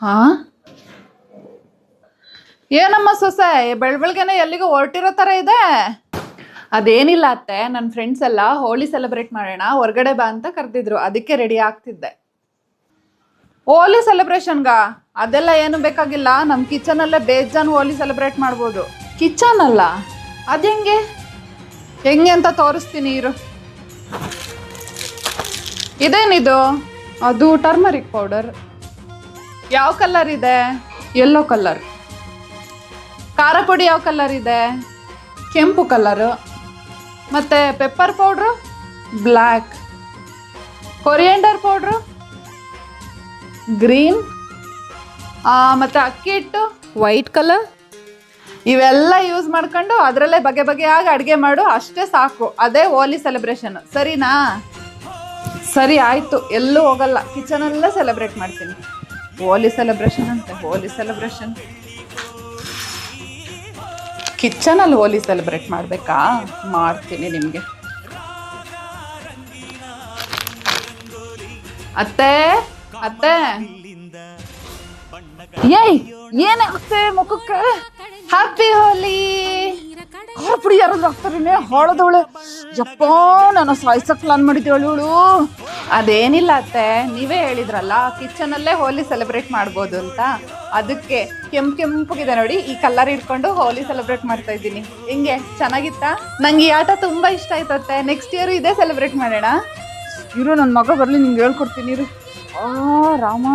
ಹಾ, ಏನಮ್ಮ ಸೊಸೆ ಬೆಳಬೆಳ್ಗೆನೆ ಎಲ್ಲಿಗೂ ಹೊರಟಿರೋ ತರ ಇದೆ? ಅದೇನಿಲ್ಲ ಅತ್ತೆ, ನನ್ನ ಫ್ರೆಂಡ್ಸ್ ಎಲ್ಲ ಹೋಳಿ ಸೆಲೆಬ್ರೇಟ್ ಮಾಡೋಣ ಹೊರಗಡೆ ಬಾ ಅಂತ ಕರೆದಿದ್ರು, ಅದಕ್ಕೆ ರೆಡಿ ಆಗ್ತಿದ್ದೆ. ಹೋಲಿ ಸೆಲೆಬ್ರೇಷನ್ಗ ಅದೆಲ್ಲ ಏನು ಬೇಕಾಗಿಲ್ಲ, ನಮ್ಮ ಕಿಚನ್ ಅಲ್ಲೇ ಬೇಜಾನ್ ಹೋಲಿ ಸೆಲೆಬ್ರೇಟ್ ಮಾಡ್ಬೋದು. ಕಿಚನ್ ಅಲ್ಲ? ಅದೇಂಗೆ? ಹೆಂಗೆ ಅಂತ ತೋರಿಸ್ತೀನಿ ಇರು. ಇದೇನಿದು? ಅದು ಟರ್ಮರಿಕ್ ಪೌಡರ್. ಯಾವ ಕಲರ್ ಇದೆ? Yellow colour. ಖಾರ ಪುಡಿ ಯಾವ ಕಲರ್ ಇದೆ? ಕೆಂಪು ಕಲರು. ಮತ್ತೆ pepper powder black. Coriander powder green. ಮತ್ತೆ ಅಕ್ಕಿ ಹಿಟ್ಟು ವೈಟ್ ಕಲರ್. ಇವೆಲ್ಲ ಯೂಸ್ ಮಾಡ್ಕೊಂಡು ಅದರಲ್ಲೇ ಬಗೆ ಬಗೆಯಾಗಿ ಅಡುಗೆ ಮಾಡು, ಅಷ್ಟೇ ಸಾಕು. ಅದೇ ಹೋಲಿ ಸೆಲೆಬ್ರೇಷನ್, ಸರಿನಾ? ಸರಿ ಆಯಿತು, ಎಲ್ಲೂ ಹೋಗಲ್ಲ, ಕಿಚನಲ್ಲೇ ಸೆಲೆಬ್ರೇಟ್ ಮಾಡ್ತೀನಿ. ಹೋಲಿ ಸೆಲೆಬ್ರೇಷನ್ ಅಂತೆ, ಹೋಲಿ ಸೆಲೆಬ್ರೇಷನ್. ಕಿಚನಲ್ಲಿ ಹೋಲಿ ಸೆಲೆಬ್ರೇಟ್ ಮಾಡಬೇಕಾ? ಮಾಡ್ತೀನಿ ನಿಮಗೆ. ಅತ್ತೆ ಅತ್ತೆ, ಏಯ್ ಏನಾಗುತ್ತೆ ಮುಖಕ್ಕೆ? ಹ್ಯಾಪಿ ಹೋಲಿ. ಖಾರ ಪುಡಿ ಯಾರಾದ್ರೂ ಹಾಕ್ತಾರೇನೆ? ಹೊಳದವಳೆ ಯಪ್ಪ, ನಾನು ಸಾಯ್ಸಕ್ ಪ್ಲಾನ್ ಮಾಡಿದ್ದೇಳು ಇವಳು. ಅದೇನಿಲ್ಲ ಅತ್ತೆ, ನೀವೇ ಹೇಳಿದ್ರಲ್ಲ ಕಿಚನಲ್ಲೇ ಹೋಲಿ ಸೆಲೆಬ್ರೇಟ್ ಮಾಡ್ಬೋದು ಅಂತ, ಅದಕ್ಕೆ ಕೆಂಪಗಿದೆ ನೋಡಿ, ಈ ಕಲರ್ ಇಟ್ಕೊಂಡು ಹೋಲಿ ಸೆಲೆಬ್ರೇಟ್ ಮಾಡ್ತಾ ಇದ್ದೀನಿ. ಹೆಂಗೆ, ಚೆನ್ನಾಗಿತ್ತಾ? ನಂಗೆ ಈ ಆಟ ತುಂಬಾ ಇಷ್ಟ ಆಯ್ತತ್ತೆ. ನೆಕ್ಸ್ಟ್ ಇಯರ್ ಇದೇ ಸೆಲೆಬ್ರೇಟ್ ಮಾಡೋಣ. ಇರು, ನನ್ನ ಮಗ ಬರಲಿ, ನಿಂಗೆ ಹೇಳ್ಕೊಡ್ತೀನಿ ಇರು. ರಾಮ